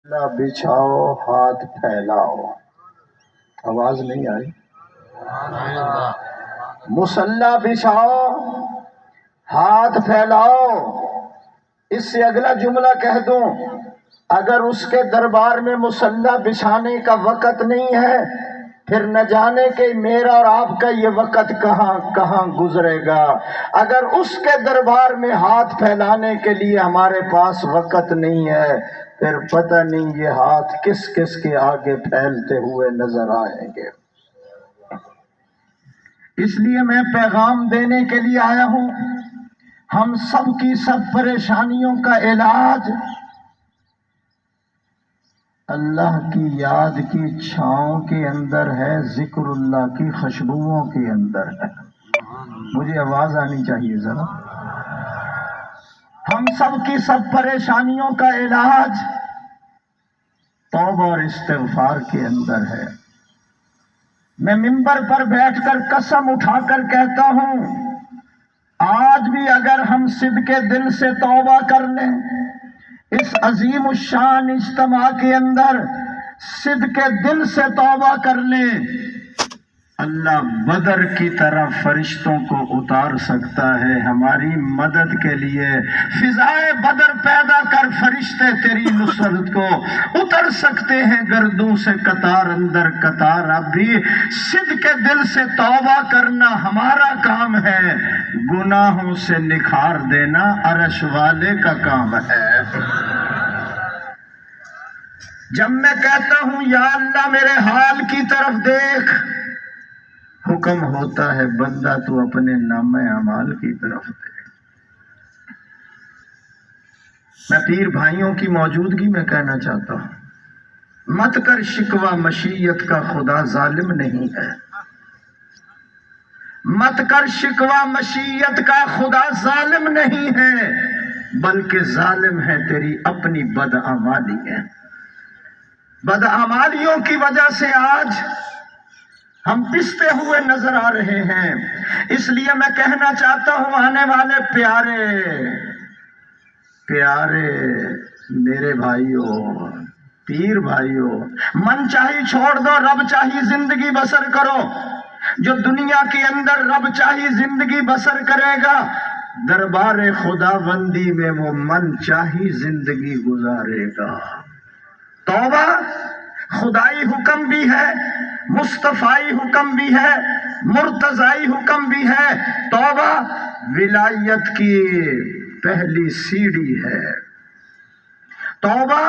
مصلح بچھاؤ ہاتھ پھیلاؤ. آواز نہیں آئی؟ مصلح بچھاؤ ہاتھ پھیلاؤ. اس سے اگلا جملہ کہہ دوں، اگر اس کے دربار میں مصلح بچھانے کا وقت نہیں ہے پھر نہ جانے کہ میرا اور آپ کا یہ وقت کہاں کہاں گزرے گا. اگر اس کے دربار میں ہاتھ پھیلانے کے لیے ہمارے پاس وقت نہیں ہے پھر پتہ نہیں یہ ہاتھ کس کس کے آگے پھیلتے ہوئے نظر آئیں گے. اس لیے میں پیغام دینے کے لیے آیا ہوں، ہم سب کی سب پریشانیوں کا علاج اللہ کی یاد کی چھاؤں کے اندر ہے، ذکر اللہ کی خوشبوؤں کے اندر ہے. مجھے آواز آنی چاہیے ذرا. ہم سب کی سب پریشانیوں کا علاج توبہ اور استغفار کے اندر ہے. میں منبر پر بیٹھ کر قسم اٹھا کر کہتا ہوں، آج بھی اگر ہم صدق دل سے توبہ کر لیں، اس عظیم الشان اجتماع کے اندر صدق دل سے توبہ کر لیں، اللہ بدر کی طرح فرشتوں کو اتار سکتا ہے ہماری مدد کے لیے. فضائے بدر پیدا کر، فرشتے تیری نصرت کو اتر سکتے ہیں گردوں سے قطار اندر قطار. اب بھی صدق دل سے توبہ کرنا ہمارا کام ہے، گناہوں سے نکھار دینا عرش والے کا کام ہے. جب میں کہتا ہوں یا اللہ میرے حال کی طرف دیکھ، حکم ہوتا ہے بندہ تو اپنے نامہ اعمال کی طرف دیکھ. میں پیر بھائیوں کی موجودگی میں کہنا چاہتا ہوں، مت کر شکوہ مشیت کا، خدا ظالم نہیں ہے. مت کر شکوہ مشیت کا، خدا ظالم نہیں ہے، بلکہ ظالم ہے تیری اپنی بدعمالی ہے. بدعمالیوں کی وجہ سے آج ہم پستے ہوئے نظر آ رہے ہیں. اس لیے میں کہنا چاہتا ہوں آنے والے پیارے میرے بھائیوں، پیر بھائیوں، من چاہی چھوڑ دو، رب چاہی زندگی بسر کرو. جو دنیا کے اندر رب چاہی زندگی بسر کرے گا، دربار خدا بندی میں وہ من چاہی زندگی گزارے گا. توبہ خدائی حکم بھی ہے، مصطفائی حکم بھی ہے، مرتضائی حکم بھی ہے. توبہ ولایت کی پہلی سیڑھی ہے. توبہ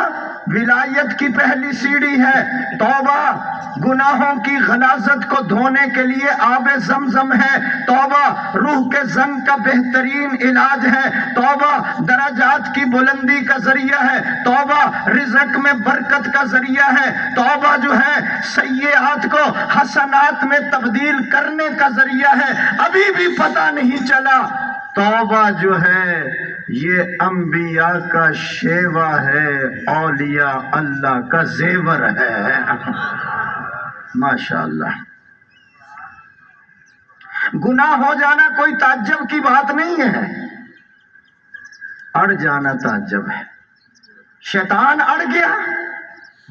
ولایت کی پہلی سیڑھی ہے. توبہ گناہوں کی غلاظت کو دھونے کے لیے آب زمزم ہے. توبہ روح کے زنگ کا بہترین علاج ہے. توبہ درجات کی بلندی کا ذریعہ ہے. توبہ رزق میں برکت کا ذریعہ ہے. توبہ جو ہے سیئات کو حسنات میں تبدیل کرنے کا ذریعہ ہے. ابھی بھی پتہ نہیں چلا توبہ جو ہے یہ انبیاء کا شیوا ہے، اولیاء اللہ کا زیور ہے. ماشاءاللہ. گناہ ہو جانا کوئی تعجب کی بات نہیں ہے، اڑ جانا تعجب ہے. شیطان اڑ گیا،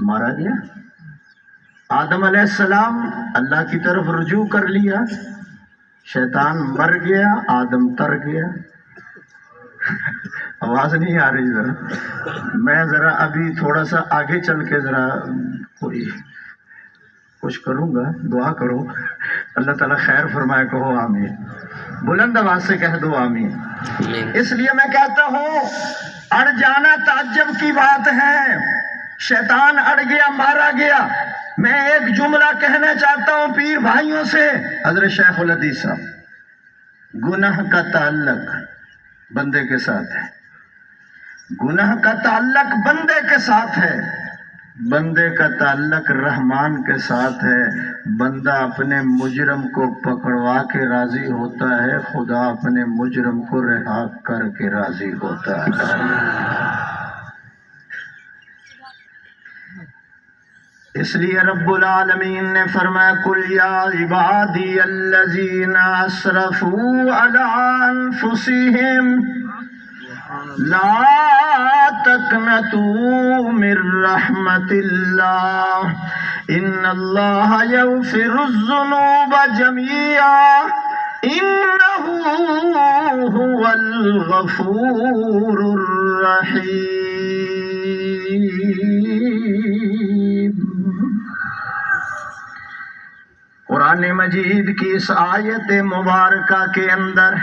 مارا گیا. آدم علیہ السلام اللہ کی طرف رجوع کر لیا، شیطان مر گیا، آدم تر گیا. آواز نہیں آ رہی ذرا. میں ذرا ابھی تھوڑا سا آگے چل کے ذرا کوئی کچھ کروں گا. دعا کرو اللہ تعالیٰ خیر فرمائے. کہو آمین. بلند آواز سے کہہ دو آمین. اس لیے میں کہتا ہوں اڑ جانا تعجب کی بات ہے. شیطان اڑ گیا، مارا گیا. میں ایک جملہ کہنا چاہتا ہوں پیر بھائیوں سے. حضرت شیخ الحدیث صاحب، گناہ کا تعلق بندے کے ساتھ ہے. گناہ کا تعلق بندے کے ساتھ ہے، بندے کا تعلق رحمان کے ساتھ ہے. بندہ اپنے مجرم کو پکڑوا کے راضی ہوتا ہے، خدا اپنے مجرم کو رہا کر کے راضی ہوتا ہے. اس لیے رب العالمین نے فرمایا قل یا عبادی الذین اسرفوا علی انفسہم لا تقنطوا من رحمت اللہ ان اللہ یغفر الذنوب جميعا انہ هو الغفور الرحیم۔ قرآن مجید کی اس آیت مبارکہ کے اندر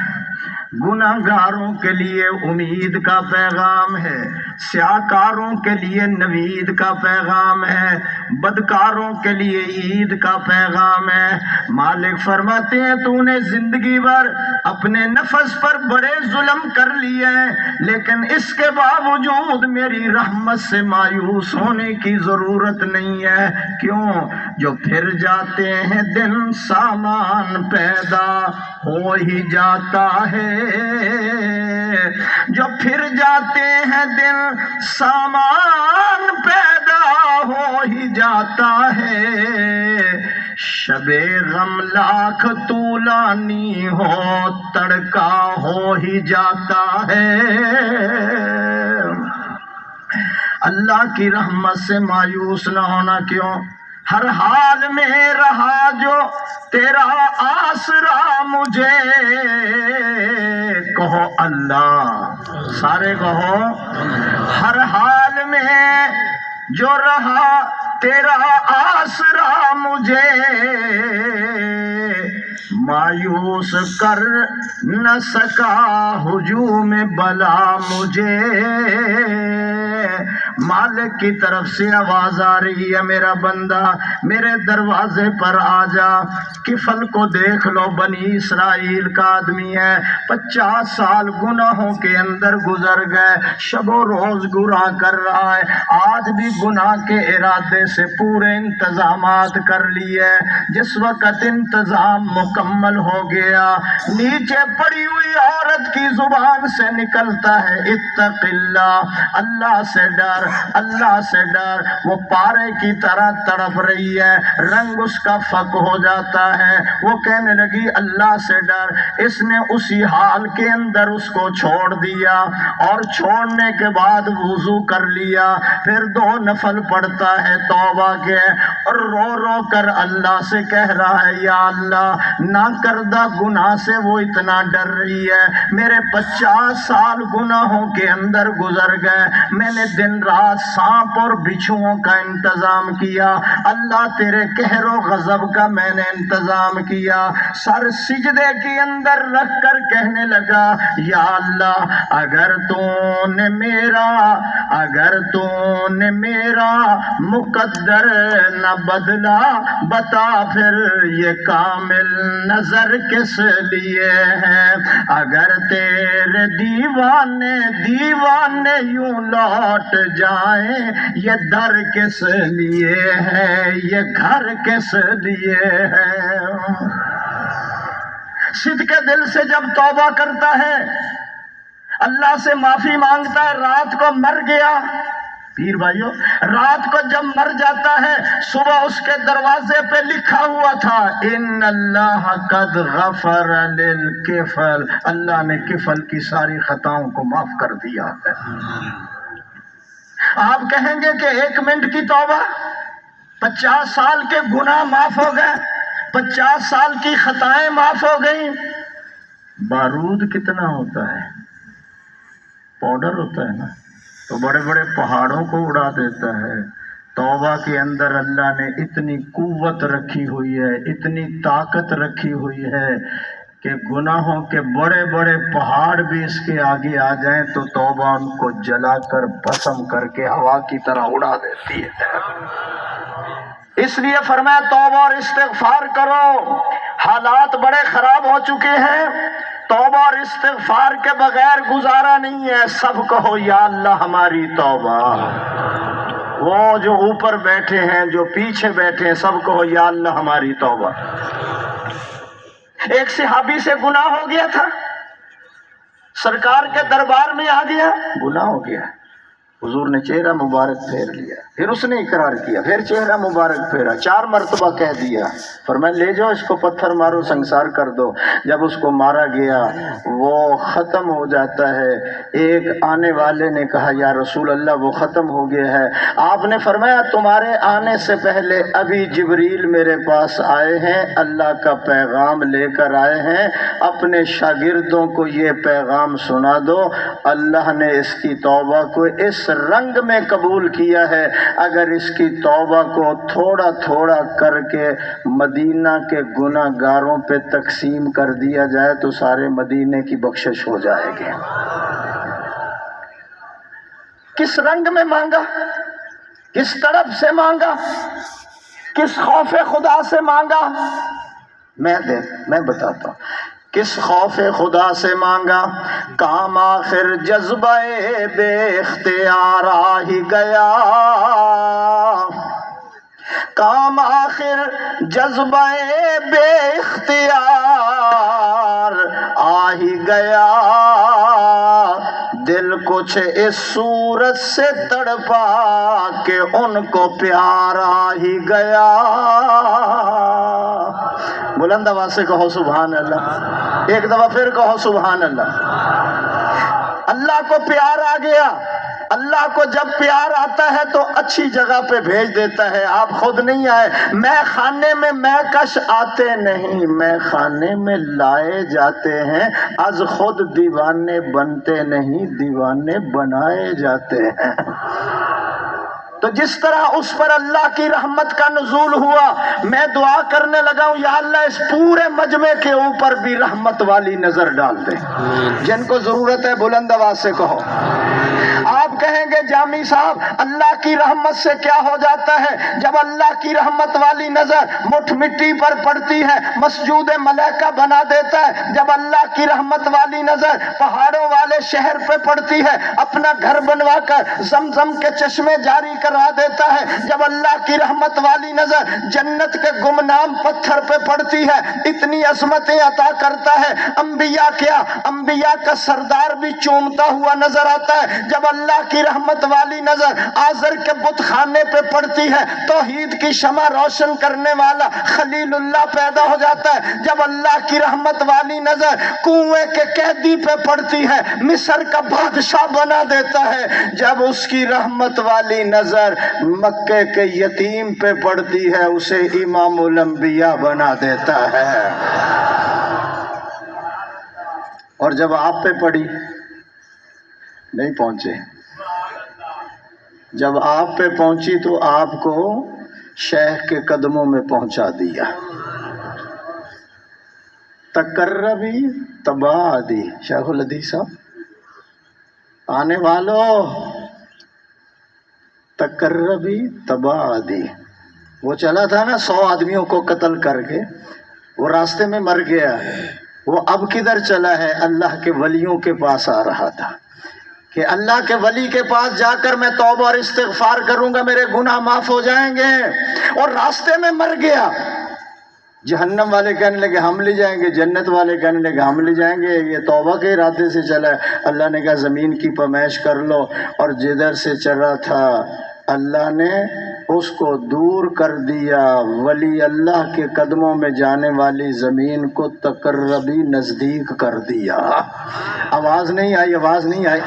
گناہگاروں کے لیے امید کا پیغام ہے، سیاکاروں کے لیے نوید کا پیغام ہے، بدکاروں کے لیے عید کا پیغام ہے۔ مالک فرماتے ہیں تو نے زندگی بھر اپنے نفس پر بڑے ظلم کر لیے ہیں، لیکن اس کے باوجود میری رحمت سے مایوس ہونے کی ضرورت نہیں ہے۔ کیوں؟ جو پھر جاتے ہیں دن سامان پیدا ہو ہی جاتا ہے، جو پھر جاتے ہیں دن سامان پیدا ہو ہی جاتا ہے، شب غم لاکھ طولانی ہو تڑکا ہو ہی جاتا ہے۔ اللہ کی رحمت سے مایوس نہ ہونا کیوں؟ ہر حال میں رہا جو تیرا آسرا مجھے، کہو اللہ، سارے کہو، ہر حال میں جو رہا تیرا آسرا مجھے، مایوس کر نہ سکا ہجوم بلا مجھے۔ مالک کی طرف سے آواز آ رہی ہے، میرا بندہ میرے دروازے پر آ جا، کفل کو دیکھ لو، بنی اسرائیل کا آدمی ہے، 50 سال گناہوں کے اندر گزر گئے، شب و روز گناہ کر رہا ہے، آج بھی گناہ کے ارادے سے پورے انتظامات کر لیے۔ جس وقت انتظام مکمل ہو گیا، نیچے پڑی ہوئی عورت کی زبان سے نکلتا ہے اتق اللہ، اللہ سے ڈر، اللہ سے ڈر۔ وہ پارے کی طرح تڑپ رہی ہے، رنگ اس کا فک ہو جاتا ہے، وہ کہنے لگی اللہ سے ڈر۔ اس نے اسی حال کے اندر اس کو چھوڑ دیا، اور چھوڑنے کے بعد وضو کر لیا، پھر 2 نفل پڑھتا ہے توبہ کے، اور رو رو کر اللہ سے کہہ رہا ہے یا اللہ، نہ کردہ گناہ سے وہ اتنا ڈر رہی ہے، میرے 50 سال گناہوں کے اندر گزر گئے، میں نے دن رات سانپ اور بچھوؤں کا انتظام کیا، اللہ تیرے قہر و غضب کا میں نے انتظام کیا۔ سر سجدے کے اندر رکھ کر کہنے لگا یا اللہ، اگر تو نے میرا مقدر نہ بدلا، بتا پھر یہ کامل نظر کس لیے ہے، اگر تیرے دیوانے یوں لوٹ جائیں، یہ در کس لیے ہے، یہ گھر کس لیے ہے۔ صدق دل سے جب توبہ کرتا ہے، اللہ سے معافی مانگتا ہے، رات کو مر گیا، پیر بھائیو، رات کو جب مر جاتا ہے، صبح اس کے دروازے پہ لکھا ہوا تھا ان اللہ قد غفر للکفل، اللہ نے کفل کی ساری خطاؤں کو معاف کر دیا ہے۔ آپ کہیں گے کہ 1 منٹ کی توبہ، 50 سال کے گناہ معاف ہو گئے، 50 سال کی خطائیں معاف ہو گئیں۔ بارود کتنا ہوتا ہے؟ پاؤڈر ہوتا ہے نا، تو بڑے بڑے پہاڑوں کو اڑا دیتا ہے۔ توبہ کے اندر اللہ نے اتنی قوت رکھی ہوئی ہے، اتنی طاقت رکھی ہوئی ہے کہ گناہوں کے بڑے بڑے پہاڑ بھی اس کے آگے آ جائیں تو توبہ ان کو جلا کر بھسم کر کے ہوا کی طرح اڑا دیتی ہے۔ اس لیے فرمایا توبہ اور استغفار کرو، حالات بڑے خراب ہو چکے ہیں، توبہ اور استغفار کے بغیر گزارا نہیں ہے۔ سب کہو یا اللہ ہماری توبہ، وہ جو اوپر بیٹھے ہیں، جو پیچھے بیٹھے ہیں، سب کہو یا اللہ ہماری توبہ۔ ایک صحابی سے گناہ ہو گیا تھا، سرکار کے دربار میں آ گیا، گناہ ہو گیا، حضور نے چہرہ مبارک پھیر لیا، پھر اس نے اقرار کیا، پھر چہرہ مبارک پھیرا، 4 مرتبہ کہہ دیا، فرمایا لے جاؤ اس کو پتھر مارو سنسار کر دو۔ جب اس کو مارا گیا وہ ختم ہو جاتا ہے، ایک آنے والے نے کہا یا رسول اللہ وہ ختم ہو گیا ہے۔ آپ نے فرمایا تمہارے آنے سے پہلے ابھی جبریل میرے پاس آئے ہیں، اللہ کا پیغام لے کر آئے ہیں، اپنے شاگردوں کو یہ پیغام سنا دو، اللہ نے اس کی توبہ کو اس رنگ میں قبول کیا ہے، اگر اس کی توبہ کو تھوڑا تھوڑا کر کے مدینہ کے گناہ گاروں پہ تقسیم کر دیا جائے تو سارے مدینے کی بخشش ہو جائے گی۔ کس رنگ میں مانگا، کس طرف سے مانگا، کس خوف خدا سے مانگا، میں بتاتا ہوں کس خوف خدا سے مانگا۔ کام آخر جذبہ بے اختیار آ ہی گیا، کام آخر جذبہ بے اختیار آ ہی گیا، دل کچھ اس صورت سے تڑپا کہ ان کو پیار آ ہی گیا۔ بلند آواز سے کہو سبحان اللہ، ایک دفعہ پھر کہو سبحان اللہ۔ اللہ کو پیار آ گیا۔ اللہ کو جب پیار آتا ہے تو اچھی جگہ پہ بھیج دیتا ہے، آپ خود نہیں آئے، میں خانے میں میں کش آتے نہیں، میں خانے میں لائے جاتے ہیں، از خود دیوانے بنتے نہیں، دیوانے بنائے جاتے ہیں۔ تو جس طرح اس پر اللہ کی رحمت کا نزول ہوا، میں دعا کرنے لگا ہوں یا اللہ اس پورے مجمع کے اوپر بھی رحمت والی نظر ڈال دے، جن کو ضرورت ہے بلند آواز سے کہو۔ آپ کہیں گے جامی صاحب اللہ کی رحمت سے کیا ہو جاتا ہے؟ جب اللہ کی رحمت والی نظر مٹھ مٹی پر پڑتی ہے مسجود ملائکہ بنا دیتا ہے، جب اللہ کی رحمت والی نظر پہاڑوں والے شہر پہ پڑتی ہے اپنا گھر بنوا کر زمزم کے چشمے جاری کرا دیتا ہے، جب اللہ کی رحمت والی نظر جنت کے گمنام پتھر پہ پڑتی ہے اتنی عظمتیں عطا کرتا ہے، انبیاء کیا انبیاء کا سردار بھی چومتا ہوا نظر آتا ہے، جب اللہ کی رحمت والی نظر آزر کے بت خانے پہ پڑتی ہے توحید کی شمع روشن کرنے والا خلیل اللہ پیدا ہو جاتا ہے، جب اللہ کی رحمت والی نظر کنویں کے قیدی پہ پڑتی ہے مصر کا بادشاہ بنا دیتا ہے، جب اس کی رحمت والی نظر مکے کے یتیم پہ پڑتی ہے اسے امام الانبیاء بنا دیتا ہے، اور جب آپ پہ پڑی نہیں پہنچے، جب آپ پہ پہنچی تو آپ کو شیخ کے قدموں میں پہنچا دیا۔ تقربی تبادی، شیخ الحدیث صاحب آنے والوں، تقربی تبادی، وہ چلا تھا نا 100 آدمیوں کو قتل کر کے، وہ راستے میں مر گیا، وہ اب کدھر چلا ہے؟ اللہ کے ولیوں کے پاس آ رہا تھا کہ اللہ کے ولی کے پاس جا کر میں توبہ اور استغفار کروں گا میرے گناہ معاف ہو جائیں گے، اور راستے میں مر گیا۔ جہنم والے کہنے لگے ہم لے جائیں گے، جنت والے کہنے لگے ہم لے جائیں گے، یہ توبہ کے ارادے سے چلا ہے۔ اللہ نے کہا زمین کی پمائش کر لو، اور جدھر سے چلا تھا اللہ نے اس کو دور کر دیا، ولی اللہ کے قدموں میں جانے والی زمین کو تقربی نزدیک کر دیا۔ آواز نہیں آئی، آواز نہیں آئی۔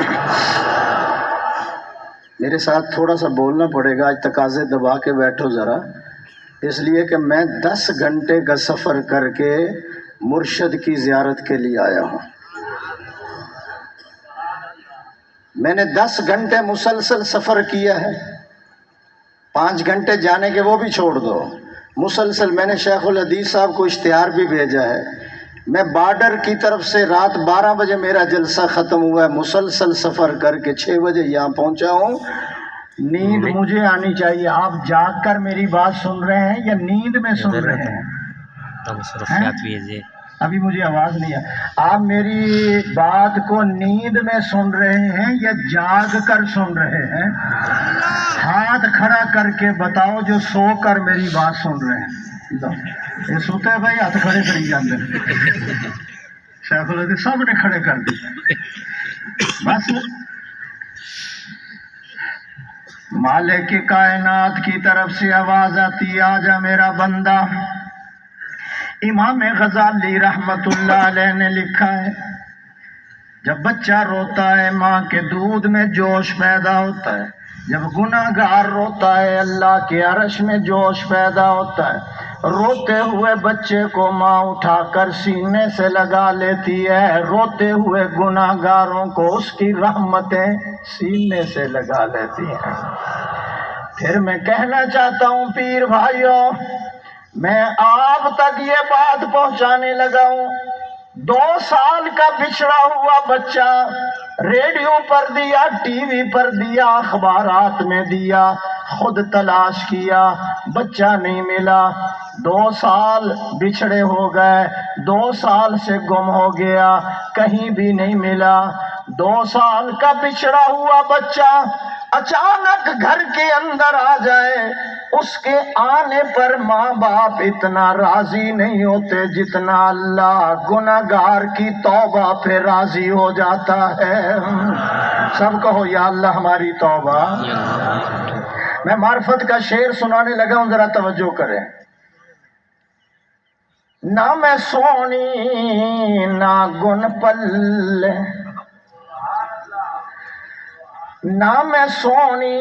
میرے ساتھ تھوڑا سا بولنا پڑے گا، آج تقاضے دبا کے بیٹھو ذرا، اس لیے کہ میں 10 گھنٹے کا سفر کر کے مرشد کی زیارت کے لیے آیا ہوں۔ میں نے 10 گھنٹے مسلسل سفر کیا ہے، 5 گھنٹے جانے کے وہ بھی چھوڑ دو، مسلسل میں نے شیخ الحدیث صاحب کو اشتہار بھی بھیجا ہے، میں بارڈر کی طرف سے رات 12 بجے میرا جلسہ ختم ہوا ہے، مسلسل سفر کر کے 6 بجے یہاں پہنچا ہوں۔ نیند مجھے آنی چاہیے، آپ جاگ کر میری بات سن رہے ہیں یا نیند میں سن رہے ہیں؟ ابھی مجھے آواز نہیں ہے، آپ میری بات کو نیند میں سن رہے ہیں یا جاگ کر سن رہے ہیں؟ ہاتھ کھڑا کر کے بتاؤ جو سو کر میری بات سن رہے ہیں۔ یہ سوتے ہیں بھائی، ہاتھ کھڑے کری جاندے شیخ الحدیث سب نے کھڑے کر دی۔ بس مالک کائنات کی طرف سے آواز آتی آجا میرا بندہ۔ امام غزالی رحمت اللہ علیہ نے لکھا ہے جب بچہ روتا ہے ماں کے دودھ میں جوش پیدا ہوتا ہے، جب گناہ گار روتا ہے اللہ کے عرش میں جوش پیدا ہوتا ہے۔ روتے ہوئے بچے کو ماں اٹھا کر سینے سے لگا لیتی ہے، روتے ہوئے گناہ گاروں کو اس کی رحمتیں سینے سے لگا لیتی ہیں۔ پھر میں کہنا چاہتا ہوں پیر بھائیوں، میں آپ تک یہ بات پہنچانے لگا ہوں، 2 سال کا بچھڑا ہوا بچہ ریڈیو پر دیا، ٹی وی پر دیا، اخبارات میں دیا، خود تلاش کیا، بچہ نہیں ملا۔ 2 سال بچھڑے ہو گئے، 2 سال سے گم ہو گیا، کہیں بھی نہیں ملا۔ 2 سال کا بچھڑا ہوا بچہ اچانک گھر کے اندر آ جائے، اس کے آنے پر ماں باپ اتنا راضی نہیں ہوتے جتنا اللہ گناہگار کی توبہ پہ راضی ہو جاتا ہے۔ سب کہو یا اللہ ہماری توبہ۔ میں معرفت کا شعر سنانے لگا ہوں، ذرا توجہ کریں۔ نہ میں سونی نہ گن پل، نہ میں سونی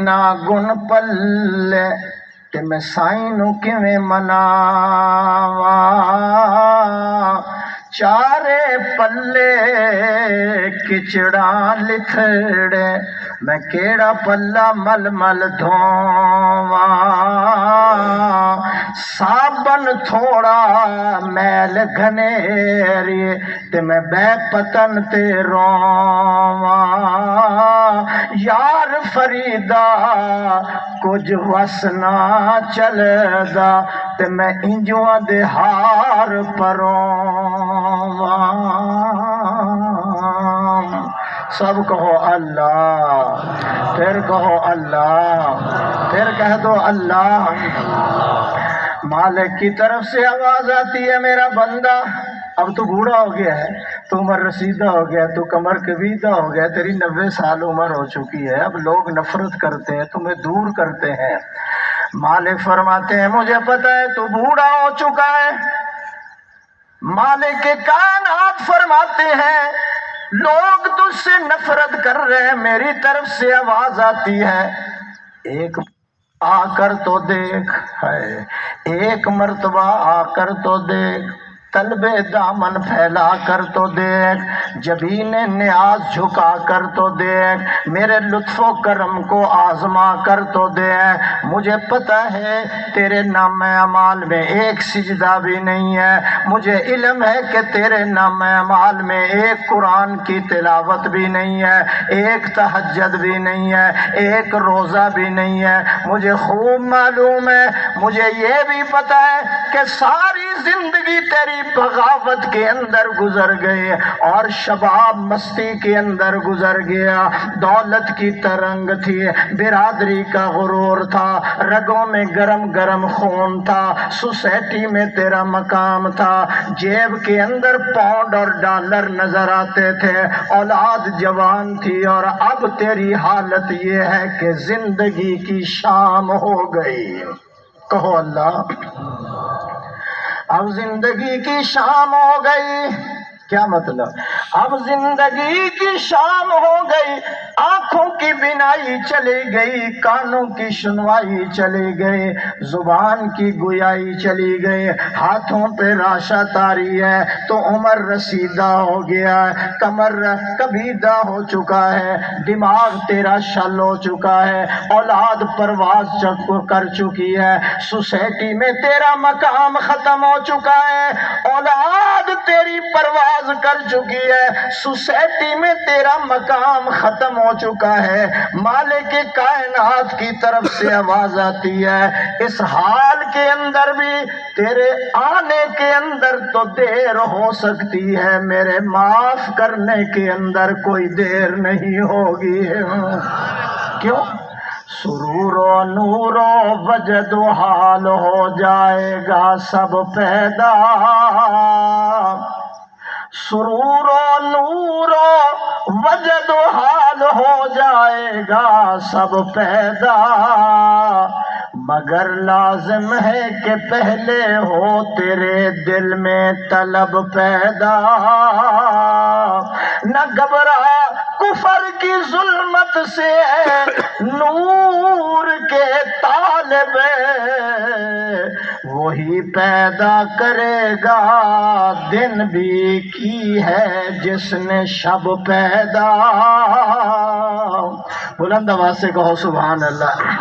نہ گن پل، تے میں سائیں نو کیویں مناواں، چارے پلے کچڑا لتھڑے، میں کیڑا پلا مل مل دھواں، صابن تھوڑا میل گھنیری، تے میں بے پتن تے رواں، یار فریدا کچھ وس نہ چلدا، تے میں انجواں دے ہار پرواں۔ سب کہو اللہ، پھر کہو اللہ، پھر کہہ دو اللہ۔ مالک کی طرف سے آواز آتی ہے میرا بندہ اب تو بوڑھا ہو گیا ہے، تو عمر رسیدہ ہو گیا، تو کمر کبیدہ ہو گیا، تیری 90 سال عمر ہو چکی ہے، اب لوگ نفرت کرتے ہیں، تمہیں دور کرتے ہیں۔ مالک فرماتے ہیں مجھے پتہ ہے تو بوڑھا ہو چکا ہے۔ مالک کائنات فرماتے ہیں لوگ تجھ سے نفرت کر رہے ہیں، میری طرف سے آواز آتی ہے ایک آ کر تو دیکھ، ہے ایک مرتبہ آ کر تو دیکھ، طلب دامن پھیلا کر تو دیکھ، جبین نیاز جھکا کر تو دیکھ، میرے لطف و کرم کو آزما کر تو دیکھ۔ مجھے پتہ ہے تیرے نام اعمال میں ایک سجدہ بھی نہیں ہے، مجھے علم ہے کہ تیرے نام اعمال میں ایک قرآن کی تلاوت بھی نہیں ہے، ایک تہجد بھی نہیں ہے، ایک روزہ بھی نہیں ہے۔ مجھے خوب معلوم ہے، مجھے یہ بھی پتہ ہے کہ ساری زندگی تیری بغاوت کے اندر گزر گئی اور شباب مستی کے اندر گزر گیا، دولت کی ترنگ تھی، برادری کا غرور تھا، رگوں میں گرم گرم خون تھا، سوسائٹی میں تیرا مقام تھا، جیب کے اندر پاؤنڈ اور ڈالر نظر آتے تھے، اولاد جوان تھی، اور اب تیری حالت یہ ہے کہ زندگی کی شام ہو گئی۔ کہو اللہ، اب زندگی کی شام ہو گئی۔ کیا مطلب؟ اب زندگی کی شام ہو گئی، آنکھوں کی بینائی چلی گئی، کانوں کی سنوائی چلی گئی، زبان کی گویائی چلی گئی، ہاتھوں پہ راشا تاری ہے، تو عمر رسیدہ ہو گیا ہے، کمر کبیدہ ہو چکا ہے، دماغ تیرا شل ہو چکا ہے، اولاد پرواز کر چکی ہے، سوسائٹی میں تیرا مقام ختم ہو چکا ہے، اولاد تیری پرواز کر چکی ہے، سوسائٹی میں تیرا مقام ختم ہو چکا ہے۔ مالک کائنات کی طرف سے آواز آتی ہے اس حال کے اندر بھی تیرے آنے کے اندر تو دیر ہو سکتی ہے، میرے معاف کرنے کے اندر کوئی دیر نہیں ہوگی۔ کیوں؟ سرور و نور و وجد و حال ہو جائے گا سب پیدا، سرور و نور و وجد و حال ہو جائے گا سب پیدا، مگر لازم ہے کہ پہلے ہو تیرے دل میں طلب پیدا۔ نہ گھبرا کفر کی ظلمت سے نور کے طالب، وہی پیدا کرے گا دن بھی کی ہے جس نے شب پیدا۔ بلند آواز سے کہو سبحان اللہ۔